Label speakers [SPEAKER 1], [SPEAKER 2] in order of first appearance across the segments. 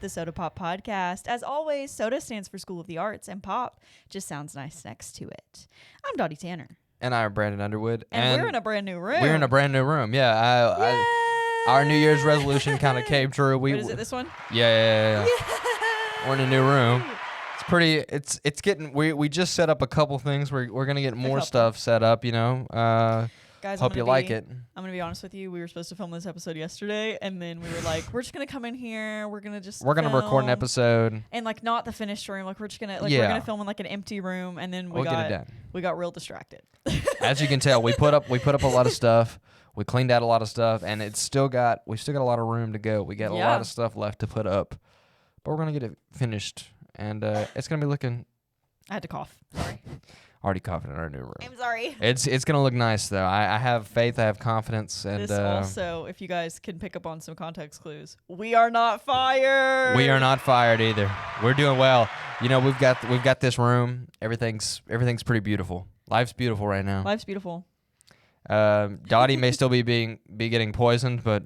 [SPEAKER 1] the Soda Pop Podcast. As always, Soda stands for School of the Arts, and Pop just sounds nice next to it. I'm Dottie Tanner.
[SPEAKER 2] And I'm Brandon Underwood.
[SPEAKER 1] And we're in a brand new room.
[SPEAKER 2] We're in a brand new room, yeah. Our New Year's resolution kind of came true.
[SPEAKER 1] What is it, this one?
[SPEAKER 2] Yeah. We're in a new room. It's pretty, it's getting, we just set up a couple things. We're going to get more stuff set up, you know.
[SPEAKER 1] Guys,
[SPEAKER 2] hope you like it.
[SPEAKER 1] I'm going to be honest with you. We were supposed to film this episode yesterday, and then we were like, we're just going to come in here. We're going to
[SPEAKER 2] record an episode.
[SPEAKER 1] And like not the finished room. Like we're just going to, we're going to film in like an empty room, and then
[SPEAKER 2] we'll get it done.
[SPEAKER 1] We got real distracted.
[SPEAKER 2] As you can tell, we put up a lot of stuff. We cleaned out a lot of stuff, and we've still got a lot of room to go. We got a lot of stuff left to put up, but we're going to get it finished, and it's going to be looking.
[SPEAKER 1] I had to cough. Sorry.
[SPEAKER 2] Already coughing in our new room.
[SPEAKER 1] I'm sorry.
[SPEAKER 2] It's gonna look nice though. I have faith. I have confidence. And
[SPEAKER 1] this also, if you guys can pick up on some context clues, we are not fired.
[SPEAKER 2] We are not fired either. We're doing well. You know, we've got this room. Everything's pretty beautiful. Life's beautiful right now.
[SPEAKER 1] Life's beautiful.
[SPEAKER 2] Dottie may still be getting poisoned, but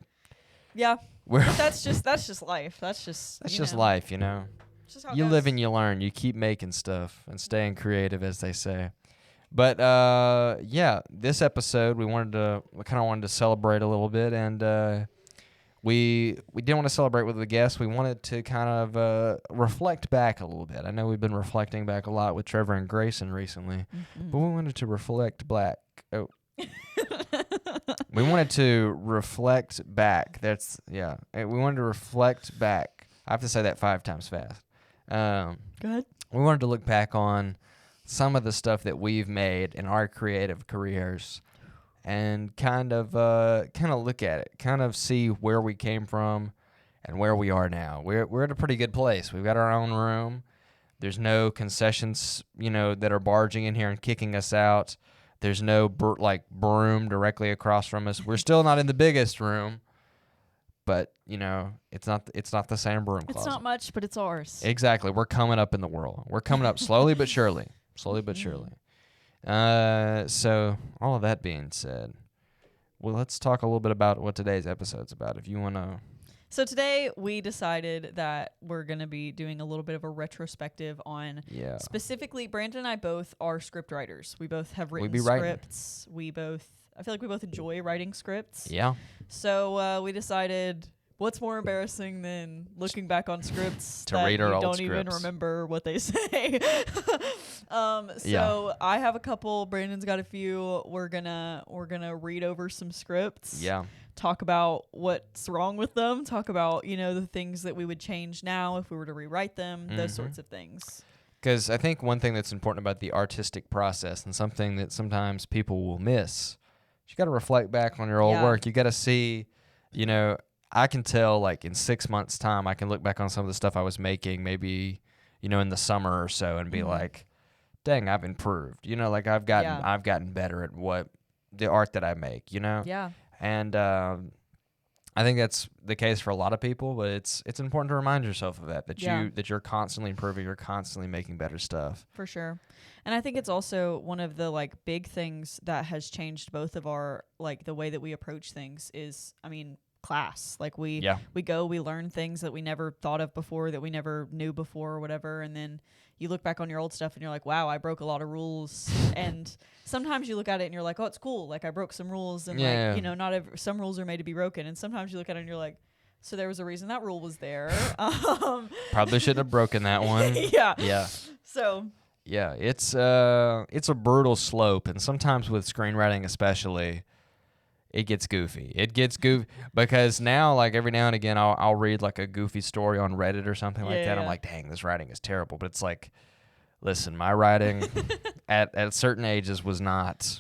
[SPEAKER 1] yeah, that's just life. That's just
[SPEAKER 2] life. You know. You live and you learn. You keep making stuff and staying creative, as they say. But this episode we kind of wanted to celebrate a little bit, and we didn't want to celebrate with the guests. We wanted to kind of reflect back a little bit. I know we've been reflecting back a lot with Trevor and Grayson recently, but we wanted to reflect back. Oh. We wanted to reflect back. We wanted to reflect back. I have to say that 5 times fast.
[SPEAKER 1] Go ahead.
[SPEAKER 2] We wanted to look back on some of the stuff that we've made in our creative careers and kind of look at it, kind of see where we came from and where we are now. We're at a pretty good place. We've got our own room. There's no concessions, that are barging in here and kicking us out. There's no broom directly across from us. We're still not in the biggest room. But, it's not the same broom closet.
[SPEAKER 1] It's not much, but it's ours.
[SPEAKER 2] Exactly. We're coming up in the world. We're coming up slowly but surely. Slowly but surely. So, all of that being said, well, let's talk a little bit about what today's episode's about, if you want to.
[SPEAKER 1] So today we decided that we're going to be doing a little bit of a retrospective on specifically, Brandon and I both are script writers. We both have written scripts. I feel like we both enjoy writing scripts.
[SPEAKER 2] Yeah.
[SPEAKER 1] So we decided, what's more embarrassing than looking back on scripts
[SPEAKER 2] to read our old
[SPEAKER 1] don't
[SPEAKER 2] scripts.
[SPEAKER 1] Even remember what they say. I have a couple. Brandon's got a few. We're gonna read over some scripts.
[SPEAKER 2] Yeah.
[SPEAKER 1] Talk about what's wrong with them. Talk about the things that we would change now if we were to rewrite them. Those sorts of things.
[SPEAKER 2] Because I think one thing that's important about the artistic process, and something that sometimes people will miss, you got to reflect back on your old work. You got to see, I can tell like in 6 months' time, I can look back on some of the stuff I was making maybe, in the summer or so and be like, dang, I've improved. I've gotten better at what the art that I make,
[SPEAKER 1] Yeah.
[SPEAKER 2] And I think that's the case for a lot of people, but it's important to remind yourself of that you're constantly improving, you're constantly making better stuff.
[SPEAKER 1] For sure. And I think it's also one of the big things that has changed both of our the way that we approach things is, class. We learn things that we never thought of before, that we never knew before or whatever, and then you look back on your old stuff and you're like, wow, I broke a lot of rules. And sometimes you look at it and you're like, oh, it's cool. I broke some rules, and some rules are made to be broken. And sometimes you look at it and you're like, so there was a reason that rule was there.
[SPEAKER 2] Probably shouldn't have broken that one.
[SPEAKER 1] Yeah. So
[SPEAKER 2] yeah, it's a brutal slope, and sometimes with screenwriting especially, it gets goofy. Because now, every now and again, I'll read a goofy story on Reddit or something like that. I'm like, dang, this writing is terrible. But it's like, listen, my writing at certain ages was not.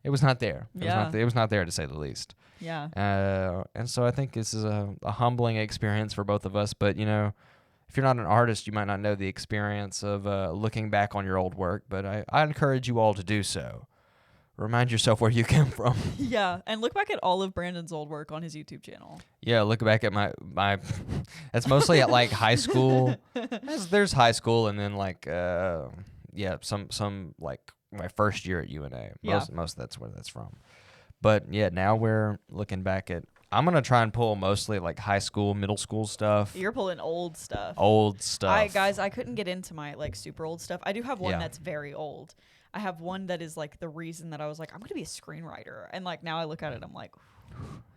[SPEAKER 2] It was not there. It was not there, to say the least.
[SPEAKER 1] Yeah.
[SPEAKER 2] And so I think this is a humbling experience for both of us. But if you're not an artist, you might not know the experience of looking back on your old work. But I encourage you all to do so. Remind yourself where you came from.
[SPEAKER 1] Yeah, and look back at all of Brandon's old work on his YouTube channel.
[SPEAKER 2] Yeah, look back at my that's mostly at high school. There's high school, and then some my first year at UNA. Most of that's where that's from. But yeah, now we're looking back at I'm going to try and pull mostly like high school, middle school stuff.
[SPEAKER 1] You're pulling old stuff.
[SPEAKER 2] Old stuff.
[SPEAKER 1] I couldn't get into my like super old stuff. I do have one that's very old. I have one that is like the reason that I was like, I'm going to be a screenwriter. And like now I look at it, I'm like,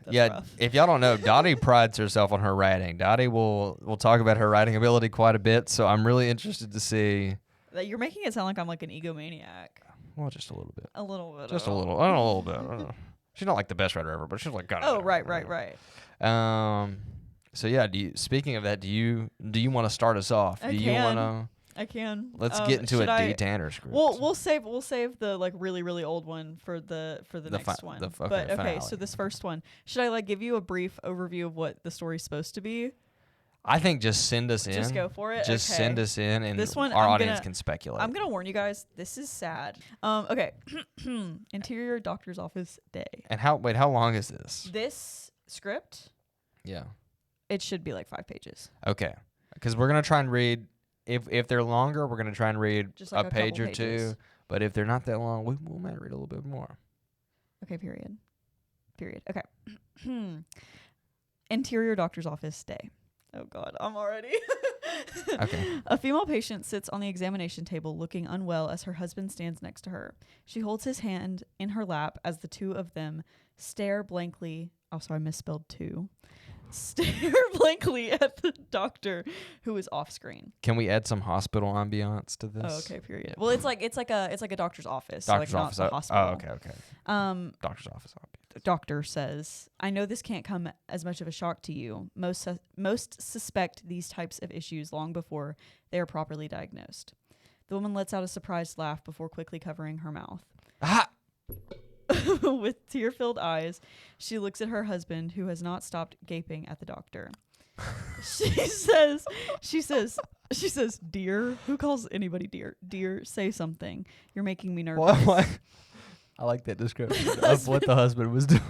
[SPEAKER 1] that's rough.
[SPEAKER 2] If y'all don't know, Dottie prides herself on her writing. Dottie will talk about her writing ability quite a bit, so I'm really interested to see.
[SPEAKER 1] You're making it sound like I'm like an egomaniac.
[SPEAKER 2] Well, just a little bit.
[SPEAKER 1] A little bit.
[SPEAKER 2] Just a little. I don't know, a little bit. I don't know. She's not like the best writer ever, but she's like kind of.
[SPEAKER 1] Oh, right.
[SPEAKER 2] So yeah, speaking of that, do you want to start us off?
[SPEAKER 1] You want to? I can.
[SPEAKER 2] Let's get into a D. Tanner script.
[SPEAKER 1] We'll save the like really old one for the next one. Okay, so this first one, should I like give you a brief overview of what the story's supposed to be?
[SPEAKER 2] I think just send us in.
[SPEAKER 1] Just go for it.
[SPEAKER 2] Just send us in, and
[SPEAKER 1] this one,
[SPEAKER 2] our audience can speculate.
[SPEAKER 1] I'm gonna warn you guys. This is sad. Okay. Interior doctor's office day.
[SPEAKER 2] And how long is this?
[SPEAKER 1] This script?
[SPEAKER 2] Yeah.
[SPEAKER 1] It should be like 5 pages.
[SPEAKER 2] Okay, because we're gonna try and read. If they're longer, we're gonna try and read
[SPEAKER 1] just like
[SPEAKER 2] a page or two. But if they're not that long, we might read a little bit more.
[SPEAKER 1] Okay. Period. Okay. Interior doctor's office day. Oh God, I'm already.
[SPEAKER 2] Okay.
[SPEAKER 1] A female patient sits on the examination table looking unwell as her husband stands next to her. She holds his hand in her lap as the two of them stare blankly. Oh, sorry, I misspelled two. Stare blankly at the doctor who is off screen.
[SPEAKER 2] Can we add some hospital ambiance to this?
[SPEAKER 1] Oh, okay, period. Well, it's like a doctor's office.
[SPEAKER 2] Doctor's
[SPEAKER 1] so like
[SPEAKER 2] office.
[SPEAKER 1] Not the hospital.
[SPEAKER 2] Oh, okay. Doctor's office.
[SPEAKER 1] The doctor says, "I know this can't come as much of a shock to you. Most suspect these types of issues long before they are properly diagnosed." The woman lets out a surprised laugh before quickly covering her mouth.
[SPEAKER 2] Ah!
[SPEAKER 1] With tear-filled eyes, she looks at her husband, who has not stopped gaping at the doctor. She says, "Dear, who calls anybody dear? Dear, say something. You're making me nervous."
[SPEAKER 2] What? I like that description of what the husband was doing.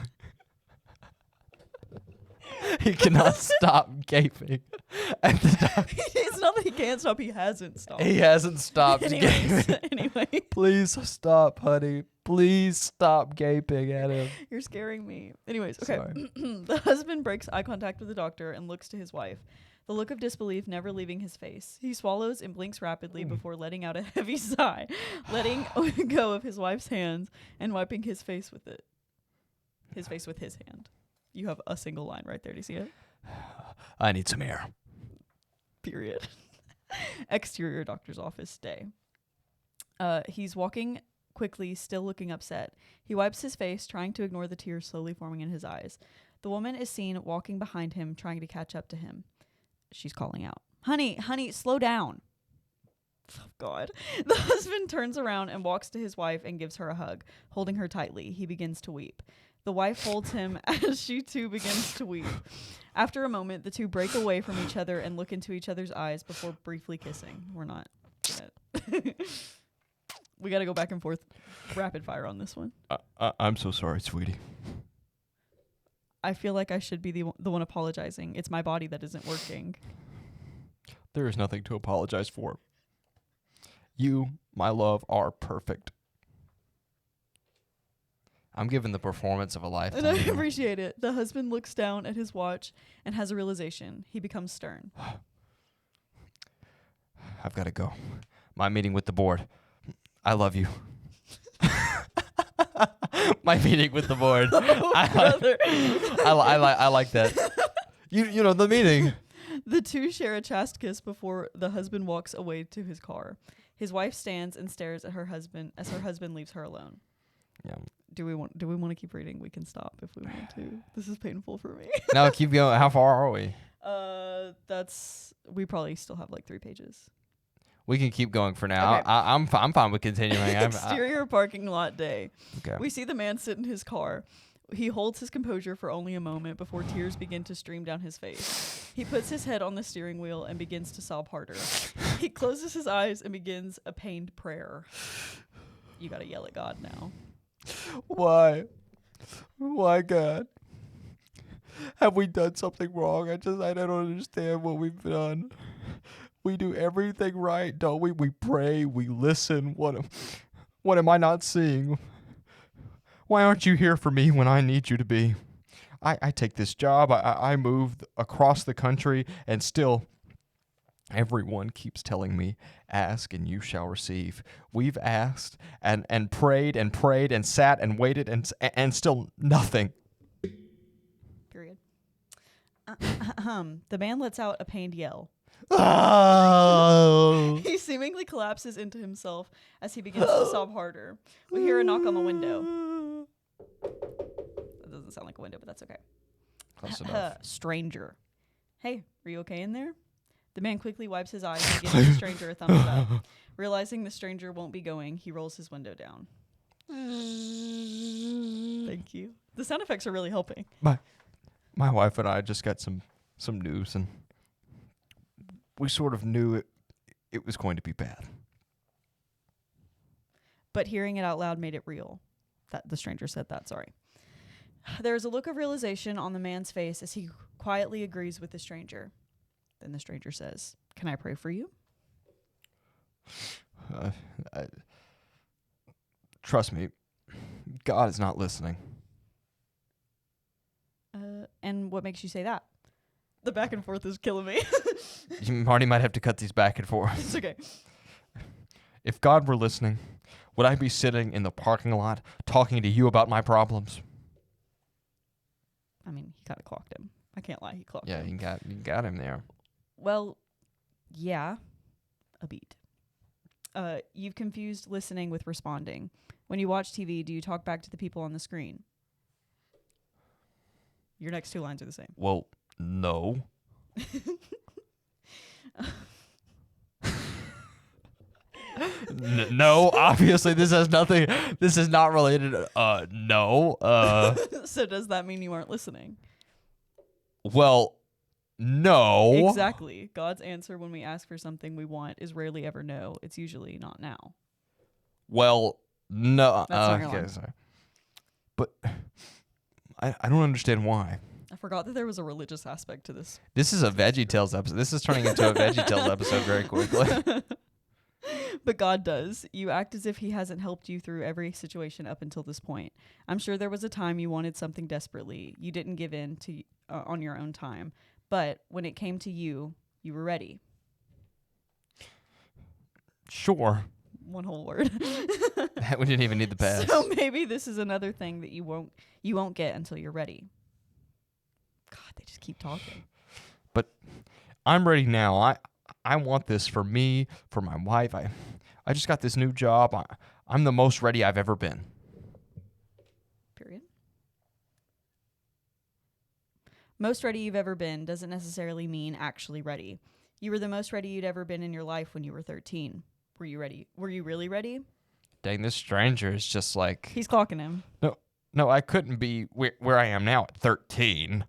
[SPEAKER 2] He cannot stop gaping at the doctor.
[SPEAKER 1] It's not that he can't stop. He hasn't stopped.
[SPEAKER 2] He hasn't stopped gaping.
[SPEAKER 1] Anyway.
[SPEAKER 2] Please stop, honey. Please stop gaping at him.
[SPEAKER 1] You're scaring me. Anyways, okay. The husband breaks eye contact with the doctor and looks to his wife, the look of disbelief never leaving his face. He swallows and blinks rapidly before letting out a heavy sigh, letting go of his wife's hands and wiping his face with it. His face with his hand. You have a single line right there. Do you see it?
[SPEAKER 2] I need some air.
[SPEAKER 1] Period. Exterior doctor's office day. He's walking quickly, still looking upset. He wipes his face, trying to ignore the tears slowly forming in his eyes. The woman is seen walking behind him, trying to catch up to him. She's calling out, honey, slow down. Oh, God. The husband turns around and walks to his wife and gives her a hug. Holding her tightly, he begins to weep. The wife holds him as she too begins to weep. After a moment, the two break away from each other and look into each other's eyes before briefly kissing. We're not gonna we gotta go back and forth rapid fire on this one.
[SPEAKER 2] I'm so sorry, sweetie.
[SPEAKER 1] I feel like I should be the one apologizing. It's my body that isn't working.
[SPEAKER 2] There is nothing to apologize for. You, my love, are perfect. I'm giving the performance of a lifetime.
[SPEAKER 1] And I appreciate it. The husband looks down at his watch and has a realization. He becomes stern.
[SPEAKER 2] I've got to go. My meeting with the board. I love you. My meeting with the board. I like that. You know the meeting.
[SPEAKER 1] The two share a chaste kiss before the husband walks away to his car. His wife stands and stares at her husband as her husband leaves her alone.
[SPEAKER 2] Yeah.
[SPEAKER 1] Do we want to keep reading? We can stop if we want to. This is painful for me.
[SPEAKER 2] No, keep going. How far are we?
[SPEAKER 1] We probably still have like 3 pages.
[SPEAKER 2] We can keep going for now.
[SPEAKER 1] Okay.
[SPEAKER 2] I'm fine with continuing.
[SPEAKER 1] Exterior parking lot day.
[SPEAKER 2] Okay.
[SPEAKER 1] We see the man sit in his car. He holds his composure for only a moment before tears begin to stream down his face. He puts his head on the steering wheel and begins to sob harder. He closes his eyes and begins a pained prayer. You gotta yell at God now.
[SPEAKER 2] Why? Why, God? Have we done something wrong? I don't understand what we've done. We do everything right, don't we? We pray, we listen. What am I not seeing? Why aren't you here for me when I need you to be? I take this job. I moved across the country, and still everyone keeps telling me, ask and you shall receive. We've asked and prayed and sat and waited and still nothing.
[SPEAKER 1] Period. The man lets out a pained yell.
[SPEAKER 2] Oh.
[SPEAKER 1] He seemingly collapses into himself as he begins to sob harder. We hear a knock on the window. That doesn't sound like a window, but that's okay.
[SPEAKER 2] Close enough.
[SPEAKER 1] Stranger. Hey, are you okay in there? The man quickly wipes his eyes and gives the stranger a thumbs up. Realizing the stranger won't be going, he rolls his window down. Thank you. The sound effects are really helping.
[SPEAKER 2] My wife and I just got some news, and we sort of knew it was going to be bad.
[SPEAKER 1] But hearing it out loud made it real. That the stranger said that, sorry. There is a look of realization on the man's face as he quietly agrees with the stranger. Then the stranger says, "Can I pray for you?"
[SPEAKER 2] Trust me, God is not listening.
[SPEAKER 1] And what makes you say that? The back and forth is killing me.
[SPEAKER 2] Marty might have to cut these back and forth.
[SPEAKER 1] It's okay.
[SPEAKER 2] If God were listening, would I be sitting in the parking lot talking to you about my problems?
[SPEAKER 1] I mean, he kind of clocked him. I can't lie, he clocked him.
[SPEAKER 2] Yeah, you got him there.
[SPEAKER 1] Well, yeah, a beat. You've confused listening with responding. When you watch TV, do you talk back to the people on the screen? Your next two lines are the same.
[SPEAKER 2] Well, no. No, obviously this has nothing. This is not related. No.
[SPEAKER 1] So does that mean you aren't listening?
[SPEAKER 2] Well, no.
[SPEAKER 1] Exactly. God's answer when we ask for something we want is rarely ever no. It's usually not now.
[SPEAKER 2] Well, no.
[SPEAKER 1] That's not your line.
[SPEAKER 2] Sorry. But I don't understand why.
[SPEAKER 1] I forgot that there was a religious aspect to this.
[SPEAKER 2] This is a VeggieTales episode. This is turning into a VeggieTales episode very quickly.
[SPEAKER 1] But God does. You act as if he hasn't helped you through every situation up until this point. I'm sure there was a time you wanted something desperately. You didn't give in to on your own time. But when it came to you, you were ready.
[SPEAKER 2] Sure.
[SPEAKER 1] One whole word.
[SPEAKER 2] We didn't even need the past.
[SPEAKER 1] So maybe this is another thing that you won't get until you're ready. God, they just keep talking.
[SPEAKER 2] But I'm ready now. I want this for me, for my wife. I just got this new job. I'm the most ready I've ever been.
[SPEAKER 1] Period. Most ready you've ever been doesn't necessarily mean actually ready. You were the most ready you'd ever been in your life when you were 13. Were you ready? Were you really ready?
[SPEAKER 2] Dang, this stranger is just like...
[SPEAKER 1] He's clocking him.
[SPEAKER 2] No, I couldn't be where I am now at 13.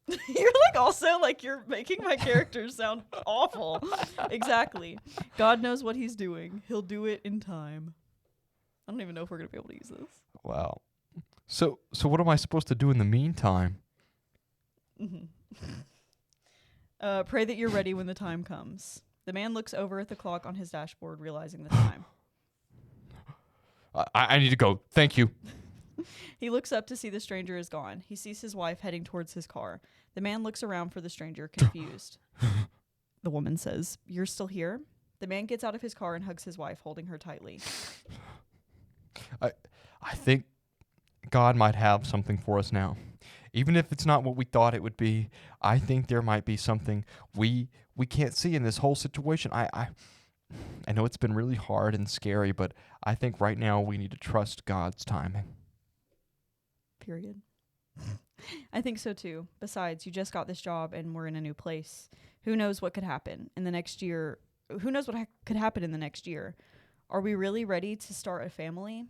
[SPEAKER 1] You're like also like you're making my character sound awful. Exactly. God knows what he's doing. He'll do it in time. I don't even know if we're going to be able to use this.
[SPEAKER 2] Wow. So what am I supposed to do in the meantime?
[SPEAKER 1] Mm-hmm. Pray that you're ready when the time comes. The man looks over at the clock on his dashboard, realizing the time.
[SPEAKER 2] I need to go. Thank you.
[SPEAKER 1] He looks up to see the stranger is gone. He sees his wife heading towards his car. The man looks around for the stranger, confused. The woman says, "You're still here?" The man gets out of his car and hugs his wife, holding her tightly.
[SPEAKER 2] I think God might have something for us now. Even if it's not what we thought it would be, I think there might be something we can't see in this whole situation. I know it's been really hard and scary, but I think right now we need to trust God's timing.
[SPEAKER 1] Period. I think so too. Besides, you just got this job and we're in a new place. Who knows what could happen in the next year? Who knows what could happen in the next year? Are we really ready to start a family?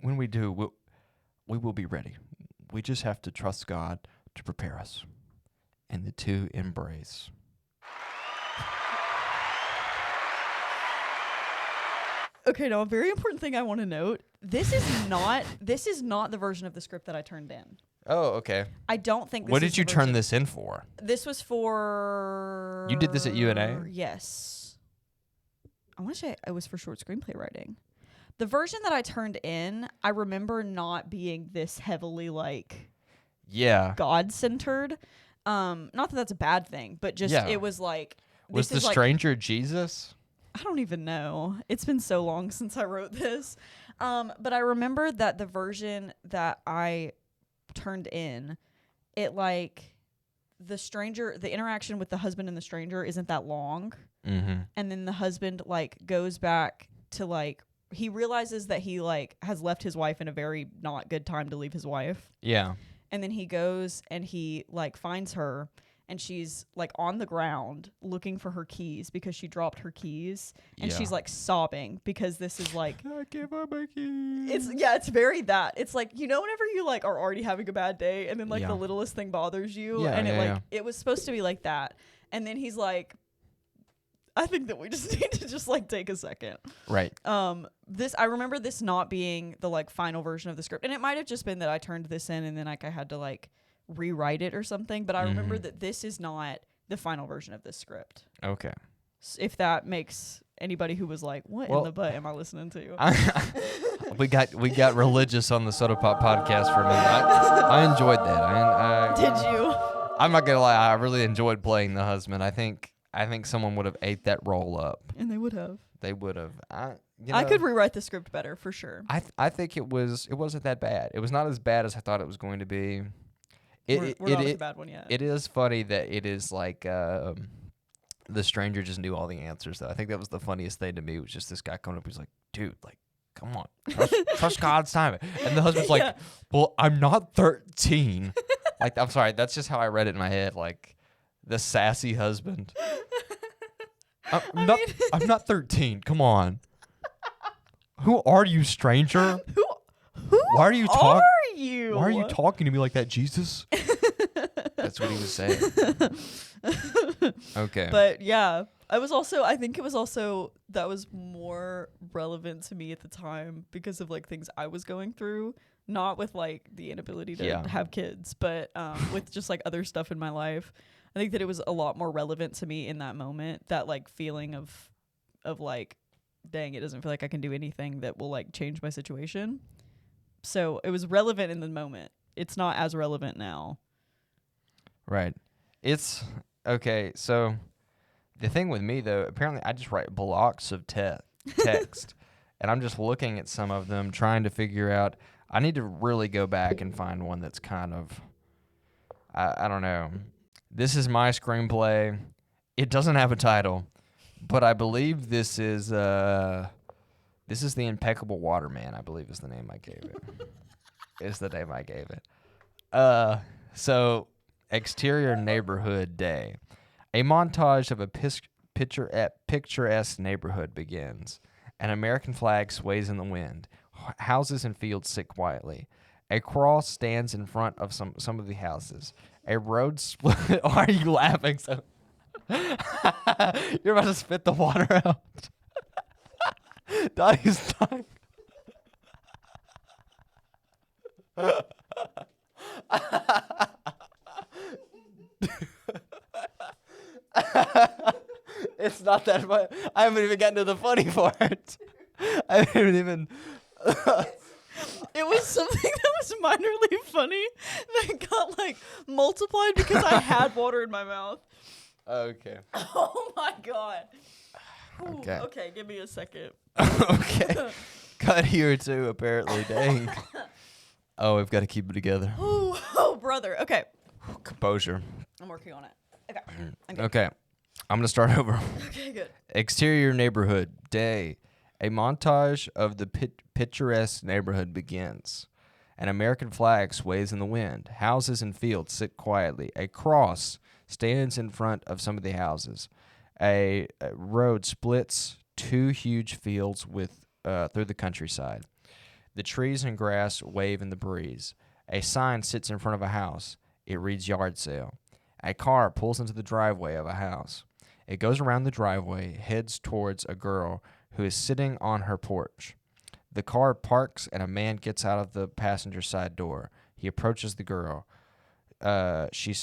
[SPEAKER 2] When we do, we will be ready. We just have to trust God to prepare us. And the two embrace.
[SPEAKER 1] Okay, now a very important thing I want to note. This is not the version of the script that I turned in.
[SPEAKER 2] Oh, okay.
[SPEAKER 1] I don't think this
[SPEAKER 2] What
[SPEAKER 1] is
[SPEAKER 2] did you
[SPEAKER 1] the
[SPEAKER 2] turn
[SPEAKER 1] version.
[SPEAKER 2] this in for?
[SPEAKER 1] This was for...
[SPEAKER 2] You did this at UNA?
[SPEAKER 1] Yes. I want to say it was for short screenplay writing. The version that I turned in, I remember not being this heavily like God-centered. Not that that's a bad thing, but just it was like...
[SPEAKER 2] Was the stranger Jesus?
[SPEAKER 1] I don't even know. It's been so long since I wrote this. But I remember that the version that I turned in, it like the interaction with the husband and the stranger isn't that long.
[SPEAKER 2] Mm-hmm.
[SPEAKER 1] And then the husband like goes back to like, he realizes that he like has left his wife in a very not good time to leave his wife.
[SPEAKER 2] Yeah.
[SPEAKER 1] And then he goes and he like finds her, and she's like on the ground looking for her keys because she dropped her keys, and she's like sobbing because this is like,
[SPEAKER 2] I can't find my keys.
[SPEAKER 1] It's very that. It's like, you know, whenever you like are already having a bad day and then like the littlest thing bothers you, and it was supposed to be like that. And then he's like, I think that we just need to just like take a second.
[SPEAKER 2] Right.
[SPEAKER 1] I remember this not being the like final version of the script, and it might have just been that I turned this in and then like I had to like rewrite it or something, but I remember that this is not the final version of this script.
[SPEAKER 2] Okay.
[SPEAKER 1] If that makes anybody who was like, what in the butt am I listening to?
[SPEAKER 2] we got religious on the Soda Pop podcast for a minute. I enjoyed that.
[SPEAKER 1] Did you?
[SPEAKER 2] I'm not gonna lie, I really enjoyed playing the husband. I think someone would have ate that role up.
[SPEAKER 1] And they would have.
[SPEAKER 2] They would have.
[SPEAKER 1] I could rewrite the script better for sure.
[SPEAKER 2] I think it wasn't that bad. It was not as bad as I thought it was going to be.
[SPEAKER 1] We're not a bad one yet.
[SPEAKER 2] It is funny that it is like the stranger just knew all the answers, though. I think that was the funniest thing to me, was just this guy coming up. He's like, dude, like, come on. Trust God's timing. And the husband's like, well, I'm not 13. Like, I'm sorry. That's just how I read it in my head. Like, the sassy husband. I'm not 13. Come on. Who are you, stranger? Why are you talking? Why are you talking to me like that, Jesus? That's what he was saying. Okay.
[SPEAKER 1] But yeah, I think it was also that was more relevant to me at the time because of like things I was going through, not with like the inability to have kids, but with just like other stuff in my life. I think that it was a lot more relevant to me in that moment, that like feeling of like, dang, it doesn't feel like I can do anything that will like change my situation. So it was relevant in the moment. It's not as relevant now.
[SPEAKER 2] Right. It's okay. So the thing with me, though, apparently I just write blocks of text, and I'm just looking at some of them, trying to figure out. I need to really go back and find one that's kind of, I don't know. This is my screenplay. It doesn't have a title, but I believe this is The Impeccable Waterman, I believe is the name I gave it. Is the name I gave it. So, exterior neighborhood day. A montage of a picturesque neighborhood begins. An American flag sways in the wind. Houses and fields sit quietly. A cross stands in front of some of the houses. A road split. Why are you laughing so? You're about to spit the water out. Dottie's dying. It's not that funny. I haven't even gotten to the funny part. I haven't even.
[SPEAKER 1] It was something that was minorly funny that got like multiplied because I had water in my mouth.
[SPEAKER 2] Okay.
[SPEAKER 1] Oh my god.
[SPEAKER 2] Okay.
[SPEAKER 1] Okay, give me a second.
[SPEAKER 2] Okay. Cut here too, apparently. Dang. Oh, we've got to keep it together.
[SPEAKER 1] Oh, brother. Okay.
[SPEAKER 2] Composure.
[SPEAKER 1] I'm working on it.
[SPEAKER 2] Okay. I'm going to start over.
[SPEAKER 1] Okay, good.
[SPEAKER 2] Exterior neighborhood day. A montage of the picturesque neighborhood begins. An American flag sways in the wind. Houses and fields sit quietly. A cross stands in front of some of the houses. A road splits two huge fields through the countryside. The trees and grass wave in the breeze. A sign sits in front of a house. It reads yard sale. A car pulls into the driveway of a house. It goes around the driveway, heads towards a girl who is sitting on her porch. The car parks and a man gets out of the passenger side door. He approaches the girl. She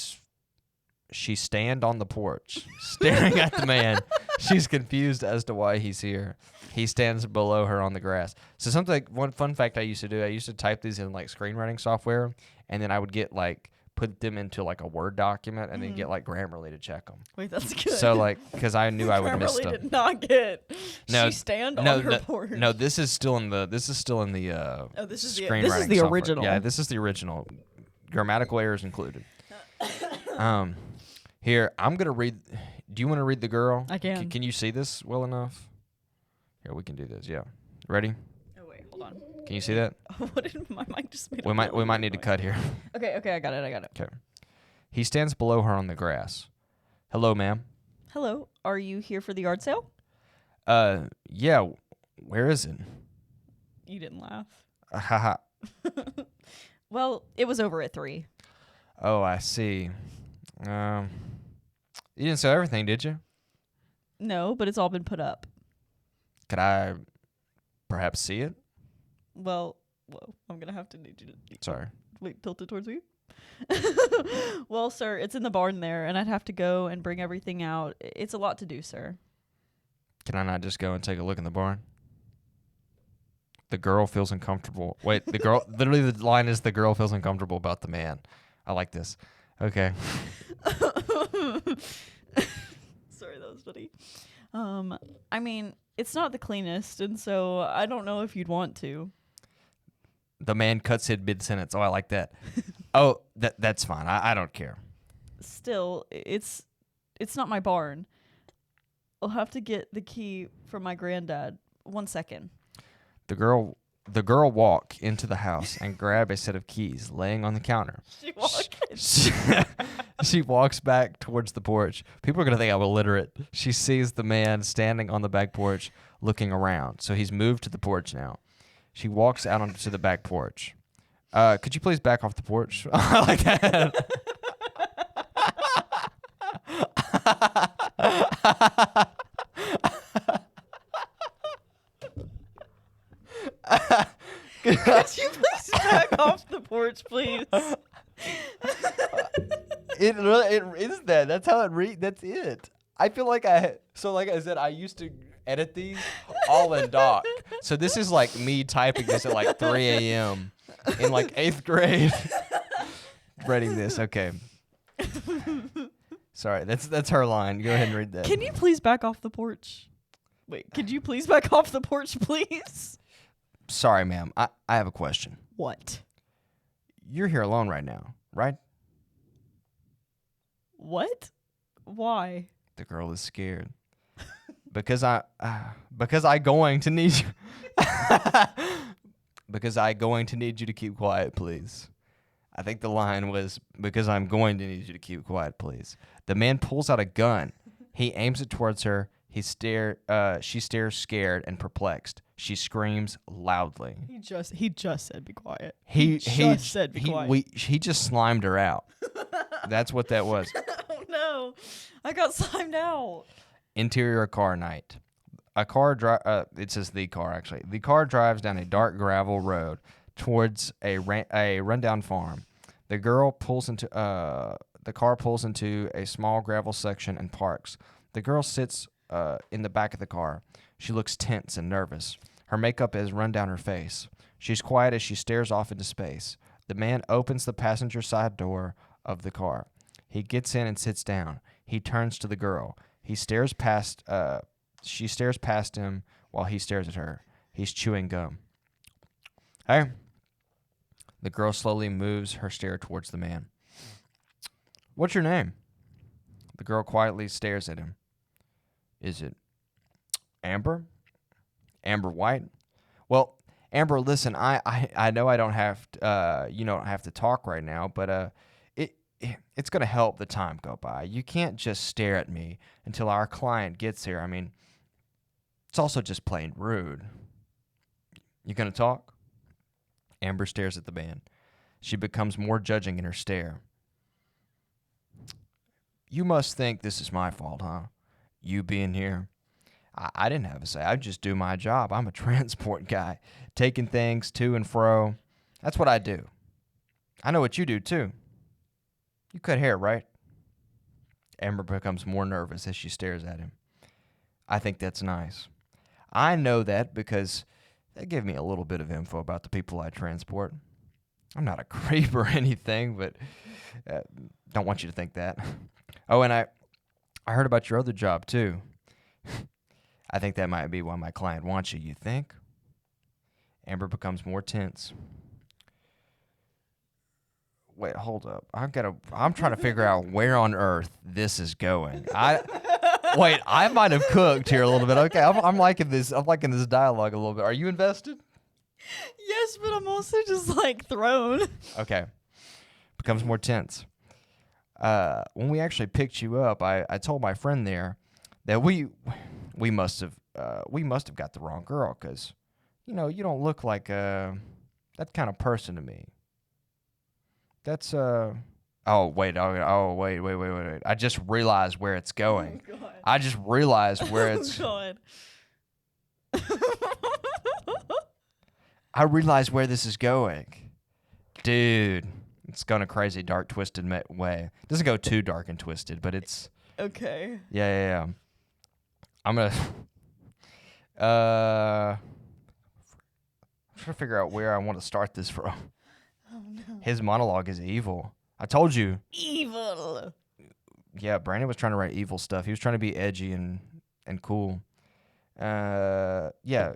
[SPEAKER 2] stands on the porch, staring at the man. She's confused as to why he's here. He stands below her on the grass. So one fun fact I used to do, I used to type these in like screenwriting software, and then I would get like put them into like a Word document and then get like Grammarly to check them.
[SPEAKER 1] Wait, that's good.
[SPEAKER 2] So like, because I knew I would miss stuff.
[SPEAKER 1] Did not get. She stand on her porch.
[SPEAKER 2] No, this is still in the.
[SPEAKER 1] This is
[SPEAKER 2] screenwriting
[SPEAKER 1] this is the
[SPEAKER 2] software.
[SPEAKER 1] original.
[SPEAKER 2] Yeah, this is the original. Grammatical errors included. Here, I'm gonna read. Do you want to read the girl?
[SPEAKER 1] I can.
[SPEAKER 2] Can you see this well enough? Here, we can do this. Yeah. Ready?
[SPEAKER 1] Oh wait, hold on.
[SPEAKER 2] Can you see that?
[SPEAKER 1] What did my mic just made?
[SPEAKER 2] We might need to cut here.
[SPEAKER 1] Okay, I got it.
[SPEAKER 2] Okay. He stands below her on the grass. Hello, ma'am.
[SPEAKER 1] Hello. Are you here for the yard sale?
[SPEAKER 2] Yeah. Where is it?
[SPEAKER 1] You didn't laugh.
[SPEAKER 2] Haha.
[SPEAKER 1] Well, it was over at 3.
[SPEAKER 2] Oh, I see. You didn't sell everything, did you?
[SPEAKER 1] No, but it's all been put up.
[SPEAKER 2] Could I perhaps see it?
[SPEAKER 1] Well, I'm gonna have to need you to.
[SPEAKER 2] Sorry.
[SPEAKER 1] Wait, tilt it towards me. Well, sir, it's in the barn there, and I'd have to go and bring everything out. It's a lot to do, sir.
[SPEAKER 2] Can I not just go and take a look in the barn? The girl feels uncomfortable. Wait, the girl. Literally, the line is the girl feels uncomfortable about the man. I like this. Okay.
[SPEAKER 1] Sorry, that was funny. I mean, it's not the cleanest, and so I don't know if you'd want to.
[SPEAKER 2] The man cuts his mid-sentence. Oh, I like that. Oh, that's fine. I don't care.
[SPEAKER 1] Still, it's not my barn. I'll have to get the key from my granddad. 1 second.
[SPEAKER 2] The girl walk into the house and grab a set of keys laying on the counter. She walks back towards the porch. People are going to think I'm illiterate. She sees the man standing on the back porch looking around. So he's moved to the porch now. She walks out onto the back porch. Could you please back off the porch? I like that.
[SPEAKER 1] Could you please back off the porch, please?
[SPEAKER 2] It is that. That's how it reads. That's it. I feel like like I said, I used to edit these all in Doc. So this is like me typing this at like 3 a.m. in like 8th grade. Writing this. Okay. Sorry, that's her line. Go ahead and read that.
[SPEAKER 1] Can you please back off the porch? Wait, could you please back off the porch, please?
[SPEAKER 2] Sorry, ma'am. I have a question.
[SPEAKER 1] What?
[SPEAKER 2] You're here alone right now, right?
[SPEAKER 1] What? Why?
[SPEAKER 2] The girl is scared. Because I going to need you. Because I going to need you to keep quiet, please. I think the line was, because I'm going to need you to keep quiet, please. The man pulls out a gun. He aims it towards her. She stares scared and perplexed. She screams loudly.
[SPEAKER 1] He just said be quiet.
[SPEAKER 2] He
[SPEAKER 1] just said be quiet.
[SPEAKER 2] He just slimed her out. That's what that was.
[SPEAKER 1] Oh no. I got slimed out.
[SPEAKER 2] Interior car night. It says the car actually. The car drives down a dark gravel road towards a rundown farm. The car pulls into a small gravel section and parks. The girl sits in the back of the car. She looks tense and nervous. Her makeup has run down her face. She's quiet as she stares off into space. The man opens the passenger side door of the car. He gets in and sits down. He turns to the girl. She stares past him while he stares at her. He's chewing gum. Hey. The girl slowly moves her stare towards the man. What's your name? The girl quietly stares at him. Is it Amber? Amber White? Well, Amber, listen, I know I don't have to, you don't have to talk right now, but it's going to help the time go by. You can't just stare at me until our client gets here. I mean, it's also just plain rude. You going to talk? Amber stares at the man. She becomes more judging in her stare. You must think this is my fault, huh? You being here. I didn't have a say. I just do my job. I'm a transport guy, taking things to and fro. That's what I do. I know what you do, too. You cut hair, right? Amber becomes more nervous as she stares at him. I think that's nice. I know that because they give me a little bit of info about the people I transport. I'm not a creep or anything, but don't want you to think that. Oh, and I heard about your other job, too. I think that might be why my client wants you think? Amber becomes more tense. Wait, hold up. I'm trying to figure out where on earth this is going. Wait, I might have cooked here a little bit. Okay, I'm liking this. I'm liking this dialogue a little bit. Are you invested?
[SPEAKER 1] Yes, but I'm also just like thrown.
[SPEAKER 2] Okay. Becomes more tense. When we actually picked you up, I told my friend there that we must have got the wrong girl because, you don't look like that kind of person to me. That's wait. I just realized where it's going.
[SPEAKER 1] Oh, God.
[SPEAKER 2] I just realized where it's.
[SPEAKER 1] Oh, God.
[SPEAKER 2] I realized where this is going, dude. It's going a crazy, dark, twisted way. It doesn't go too dark and twisted, but it's
[SPEAKER 1] okay.
[SPEAKER 2] Yeah. I'm gonna. I'm trying to figure out where I want to start this from.
[SPEAKER 1] Oh no.
[SPEAKER 2] His monologue is evil. I told you.
[SPEAKER 1] Evil.
[SPEAKER 2] Yeah, Brandon was trying to write evil stuff. He was trying to be edgy and cool. Yeah.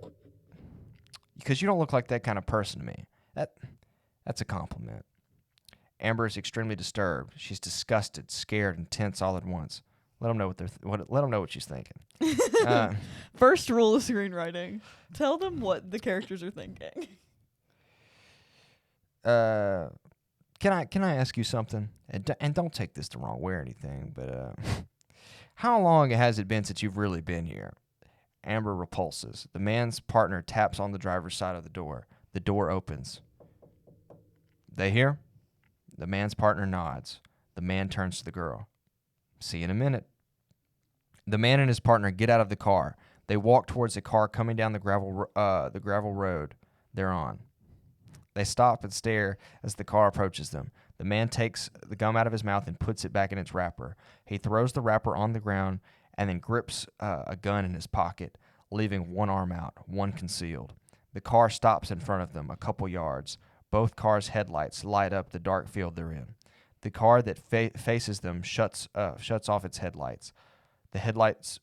[SPEAKER 2] Because you don't look like that kind of person to me. That's a compliment. Amber is extremely disturbed. She's disgusted, scared, and tense all at once. Let them know what she's thinking.
[SPEAKER 1] First rule of screenwriting: tell them what the characters are thinking.
[SPEAKER 2] Can I ask you something? And don't take this the wrong way or anything, but how long has it been since you've really been here? Amber repulses. The man's partner taps on the driver's side of the door. The door opens. They hear? The man's partner nods. The man turns to the girl. See you in a minute. The man and his partner get out of the car. They walk towards a car coming down the gravel road they're on. They stop and stare as the car approaches them. The man takes the gum out of his mouth and puts it back in its wrapper. He throws the wrapper on the ground and then grips a gun in his pocket, leaving one arm out, one concealed. The car stops in front of them a couple yards. Both cars' headlights light up the dark field they're in. The car that faces them shuts off its headlights. Shuts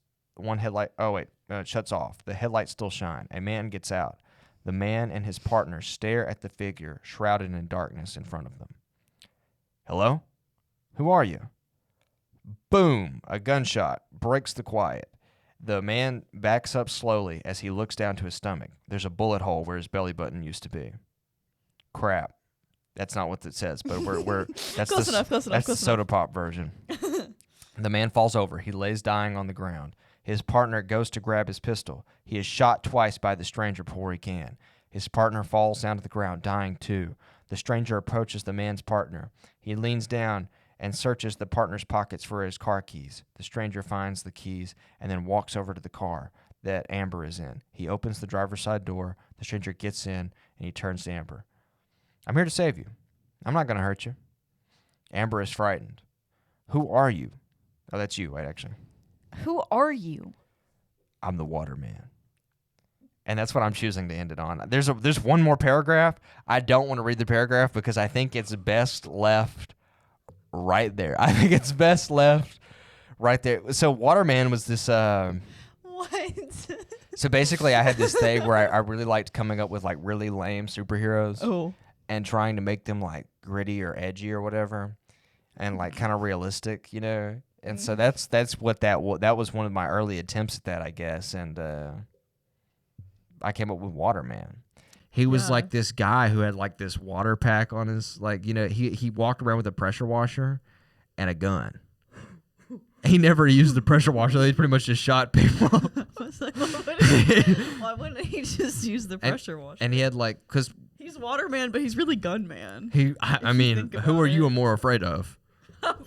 [SPEAKER 2] off. The headlights still shine. A man gets out. The man and his partner stare at the figure shrouded in darkness in front of them. Hello? Who are you? Boom! A gunshot breaks the quiet. The man backs up slowly as he looks down to his stomach. There's a bullet hole where his belly button used to be. Crap. That's not what it says, but that's
[SPEAKER 1] close enough.
[SPEAKER 2] the soda pop version. The man falls over. He lays dying on the ground. His partner goes to grab his pistol. He is shot twice by the stranger before he can. His partner falls down to the ground, dying too. The stranger approaches the man's partner. He leans down and searches the partner's pockets for his car keys. The stranger finds the keys and then walks over to the car that Amber is in. He opens the driver's side door. The stranger gets in and he turns to Amber. I'm here to save you. I'm not going to hurt you. Amber is frightened. Who are you? Oh, that's you, right, actually.
[SPEAKER 1] Who are you?
[SPEAKER 2] I'm the waterman. And that's what I'm choosing to end it on. There's one more paragraph. I don't want to read the paragraph because I think it's best left right there. I think it's best left right there. So Waterman was this...
[SPEAKER 1] What?
[SPEAKER 2] So basically I had this thing where I really liked coming up with like really lame superheroes.
[SPEAKER 1] Oh.
[SPEAKER 2] And trying to make them like gritty or edgy or whatever. And like kind of realistic, And so that's what that was one of my early attempts at that, I guess. And I came up with Waterman. He was like this guy who had like this water pack on his, like, he walked around with a pressure washer and a gun. He never used the pressure washer. He pretty much just shot people.
[SPEAKER 1] I was like, why wouldn't he just use the pressure washer?
[SPEAKER 2] And he had like, because
[SPEAKER 1] he's Waterman, but he's really Gunman.
[SPEAKER 2] I mean, who are you more afraid of?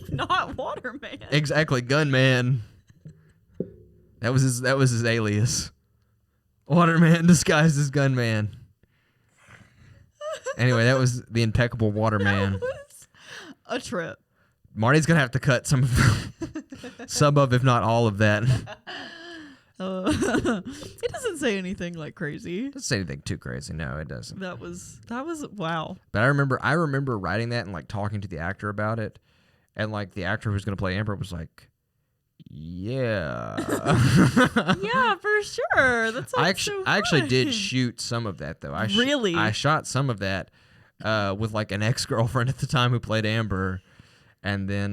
[SPEAKER 1] Not Waterman.
[SPEAKER 2] Exactly, Gunman. That was his alias. Waterman disguised as Gunman. Anyway, that was the impeccable Waterman.
[SPEAKER 1] That was a trip.
[SPEAKER 2] Marty's gonna have to cut some of, if not all of that.
[SPEAKER 1] It doesn't say anything like crazy.
[SPEAKER 2] It doesn't say anything too crazy. No, it doesn't.
[SPEAKER 1] That was wow.
[SPEAKER 2] But I remember writing that and like talking to the actor about it, and like the actor who's gonna play Amber was like, "Yeah,
[SPEAKER 1] yeah, for sure." That's
[SPEAKER 2] I actually did shoot some of that though. I shot some of that with like an ex-girlfriend at the time who played Amber, and then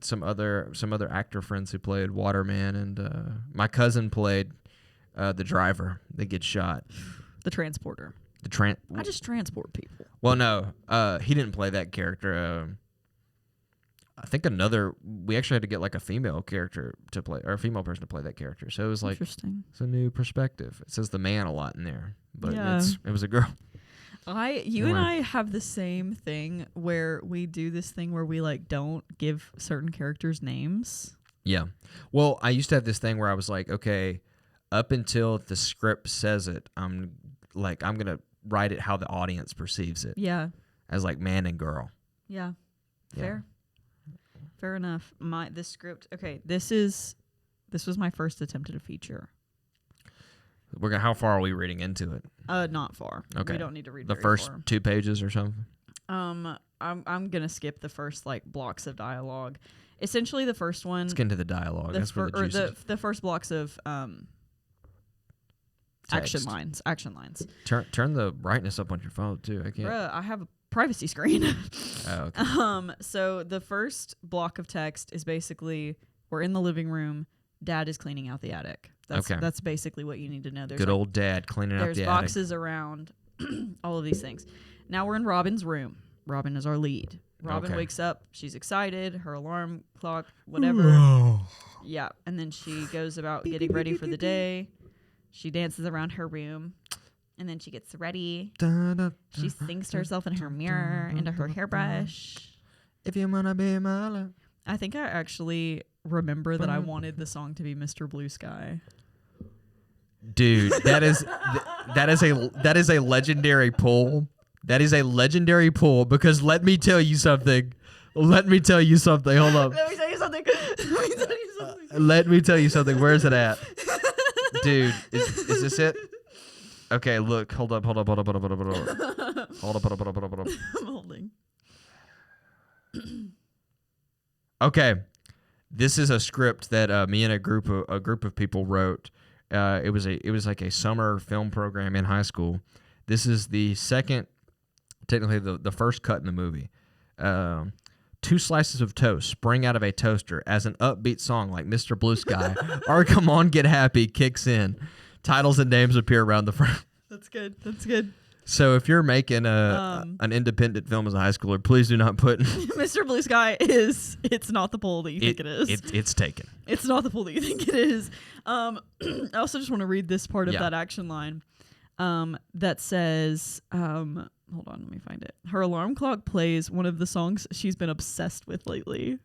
[SPEAKER 2] some other actor friends who played Waterman, and my cousin played the driver that gets shot.
[SPEAKER 1] The transporter. I just transport people.
[SPEAKER 2] Well, no, he didn't play that character. I think we actually had to get like a female character to play, or a female person to play that character. So it was like,
[SPEAKER 1] interesting.
[SPEAKER 2] It's a new perspective. It says the man a lot in there, but it was a girl.
[SPEAKER 1] You and I have the same thing where we do this thing where we like don't give certain characters names.
[SPEAKER 2] Yeah. Well, I used to have this thing where I was like, okay, up until the script says it, I'm going to write it how the audience perceives it.
[SPEAKER 1] Yeah.
[SPEAKER 2] As like man and girl.
[SPEAKER 1] Yeah. Fair. Fair enough. This script. Okay, this was my first attempt at a feature.
[SPEAKER 2] How far are we reading into it?
[SPEAKER 1] Not far.
[SPEAKER 2] Okay.
[SPEAKER 1] We don't need to read
[SPEAKER 2] the first far. 2 pages or something.
[SPEAKER 1] I'm gonna skip the first like blocks of dialogue. Essentially, the first one.
[SPEAKER 2] Let's get into the dialogue. That's where the juice is.
[SPEAKER 1] The first blocks of action lines.
[SPEAKER 2] Turn the brightness up on your phone too. I can't.
[SPEAKER 1] Bruh, I have a privacy screen.
[SPEAKER 2] Oh, okay.
[SPEAKER 1] So the first block of text is basically we're in the living room. Dad is cleaning out the attic. That's basically what you need to know. There's
[SPEAKER 2] good old dad cleaning out the attic.
[SPEAKER 1] There's boxes around, all of these things. Now we're in Robin's room. Robin is our lead. Robin wakes up. She's excited. Her alarm clock, whatever. Yeah. And then she goes about getting ready for the day. She dances around her room. And then she gets ready. She sings to herself in her mirror, into her hairbrush.
[SPEAKER 2] If you wanna be my love.
[SPEAKER 1] I think I actually remember that I wanted the song to be Mr. Blue Sky.
[SPEAKER 2] Dude, that is a legendary pull. That is a legendary pull because let me tell you something. Hold up.
[SPEAKER 1] Let me tell you something.
[SPEAKER 2] Let me tell you something. Where is it at? Dude, is this it? Okay, look. Hold up. I'm
[SPEAKER 1] holding.
[SPEAKER 2] Okay. This is a script that me and a group of people wrote. It was like a summer film program in high school. This is the second, technically the first cut in the movie. 2 slices of toast spring out of a toaster as an upbeat song like Mr. Blue Sky or Come On Get Happy kicks in. Titles and names appear around the front.
[SPEAKER 1] That's good.
[SPEAKER 2] So if you're making an independent film as a high schooler, please do not put
[SPEAKER 1] Mr. Blue Sky it's not the pull that you think it is.
[SPEAKER 2] It's taken.
[SPEAKER 1] It's not the pull that you think it is. I also just want to read this part of that action line that says, hold on, let me find it. Her alarm clock plays one of the songs she's been obsessed with lately.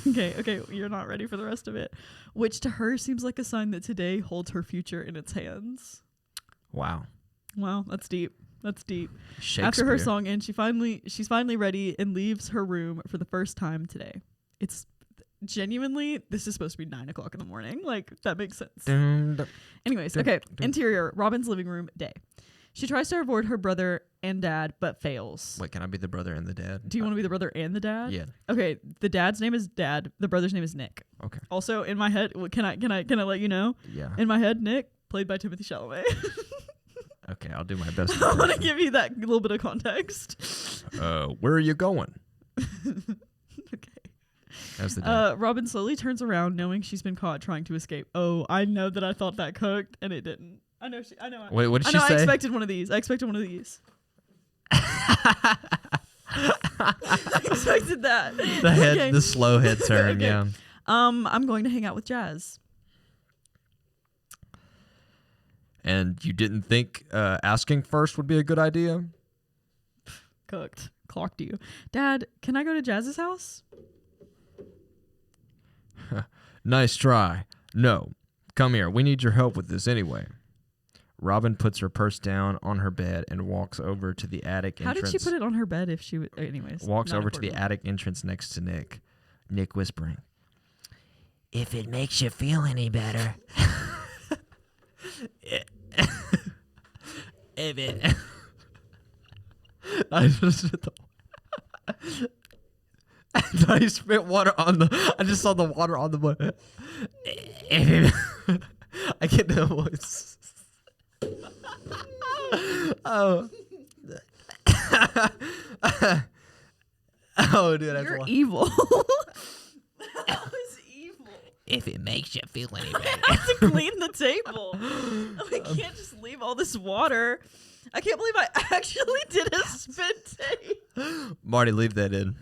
[SPEAKER 1] Okay, you're not ready for the rest of it. Which to her seems like a sign that today holds her future in its hands.
[SPEAKER 2] Wow,
[SPEAKER 1] that's deep.
[SPEAKER 2] Shakespeare.
[SPEAKER 1] After her song ends, she's finally ready and leaves her room for the first time today. It's genuinely, this is supposed to be 9:00 in the morning. Like, that makes sense. Anyways, okay. Interior, Robin's living room, day. She tries to avoid her brother and dad, but fails.
[SPEAKER 2] Wait, can I be the brother and the dad?
[SPEAKER 1] Do you want to be the brother and the dad?
[SPEAKER 2] Yeah.
[SPEAKER 1] Okay, the dad's name is Dad. The brother's name is Nick.
[SPEAKER 2] Okay.
[SPEAKER 1] Also, in my head, can I let you know?
[SPEAKER 2] Yeah.
[SPEAKER 1] In my head, Nick, played by Timothée Chalamet.
[SPEAKER 2] Okay, I'll do my best.
[SPEAKER 1] I want to give you that little bit of context.
[SPEAKER 2] Where are you going?
[SPEAKER 1] Okay.
[SPEAKER 2] That's the dad.
[SPEAKER 1] Robin slowly turns around, knowing she's been caught trying to escape. Oh, I know that I thought that cooked, and it didn't. I know.
[SPEAKER 2] Wait, what did she say?
[SPEAKER 1] I expected one of these. I expected that.
[SPEAKER 2] The slow head turn. Okay. Yeah.
[SPEAKER 1] I'm going to hang out with Jazz.
[SPEAKER 2] And you didn't think asking first would be a good idea?
[SPEAKER 1] Cooked. Clocked you. Dad, can I go to Jazz's house?
[SPEAKER 2] Nice try. No. Come here. We need your help with this anyway. Robin puts her purse down on her bed and walks over to the attic entrance.
[SPEAKER 1] How did she put it on her bed if she would... Anyways.
[SPEAKER 2] Walks over to the attic entrance next to Nick. Nick whispering, If it makes you feel any better. If it... I spit water on the... I just saw the water on the board. I get the voice. Oh. Oh, dude.
[SPEAKER 1] You're evil. That was evil.
[SPEAKER 2] If it makes you feel any better.
[SPEAKER 1] I have to clean the table. I can't just leave all this water. I can't believe I actually did a spit take.
[SPEAKER 2] Marty, leave that in.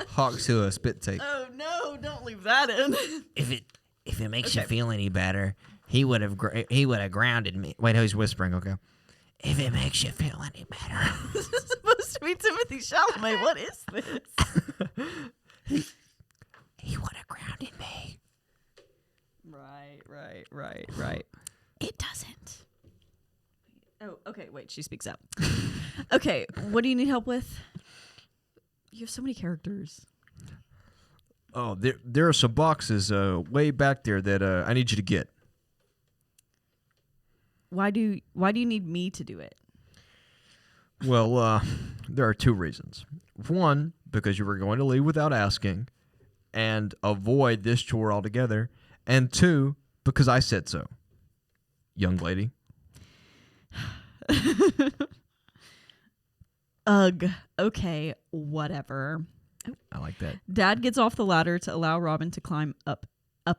[SPEAKER 2] Hawks to a spit take.
[SPEAKER 1] Oh no! Don't leave that in.
[SPEAKER 2] If it makes you feel any better, he would have grounded me. Wait, he's whispering. Okay. If it makes you feel any better.
[SPEAKER 1] This is supposed to be Timothy Chalamet. What is this?
[SPEAKER 2] He would have grounded me.
[SPEAKER 1] Right. It doesn't. Oh, okay. Wait, she speaks up. Okay, what do you need help with? You have so many characters.
[SPEAKER 2] Oh, there are some boxes way back there that I need you to get.
[SPEAKER 1] Why do you need me to do it?
[SPEAKER 2] Well, there are two reasons. One, because you were going to leave without asking and avoid this chore altogether. And two, because I said so. Young lady.
[SPEAKER 1] Ugh. Okay, whatever.
[SPEAKER 2] I like that.
[SPEAKER 1] Dad gets off the ladder to allow Robin to climb up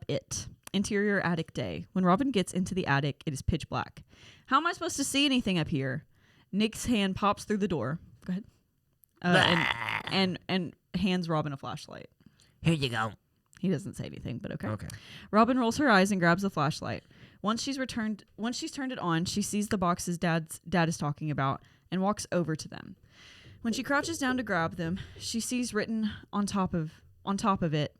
[SPEAKER 1] it. Interior attic day. When Robin gets into the attic, it is pitch black. How am I supposed to see anything up here? Nick's hand pops through the door. Go ahead. And hands Robin a flashlight.
[SPEAKER 2] Here you go.
[SPEAKER 1] He doesn't say anything, but okay.
[SPEAKER 2] Okay.
[SPEAKER 1] Robin rolls her eyes and grabs the flashlight. Once she's turned it on, she sees the boxes dad is talking about and walks over to them. When she crouches down to grab them, she sees written on top of it,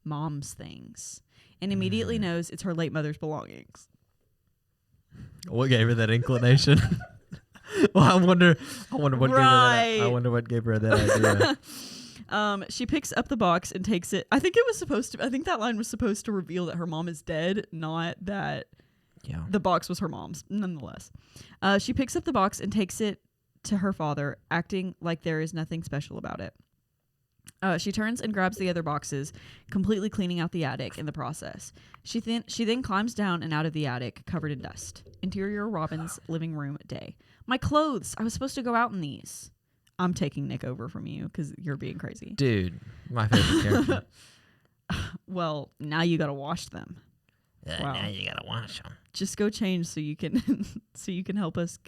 [SPEAKER 1] Mom's things, and immediately knows it's her late mother's belongings.
[SPEAKER 2] What gave her that inclination? Well, I wonder what gave her that idea.
[SPEAKER 1] She picks up the box and takes it. I think that line was supposed to reveal that her mom is dead, not that the box was her mom's. Nonetheless, she picks up the box and takes it to her father, acting like there is nothing special about it. She turns and grabs the other boxes, completely cleaning out the attic in the process. She then climbs down and out of the attic, covered in dust. Interior Robin's living room day. My clothes! I was supposed to go out in these. I'm taking Nick over from you because you're being crazy.
[SPEAKER 2] Dude, my favorite character.
[SPEAKER 1] Well, now you gotta wash them.
[SPEAKER 2] Wow. Now you gotta wash them.
[SPEAKER 1] Just go change so you can help us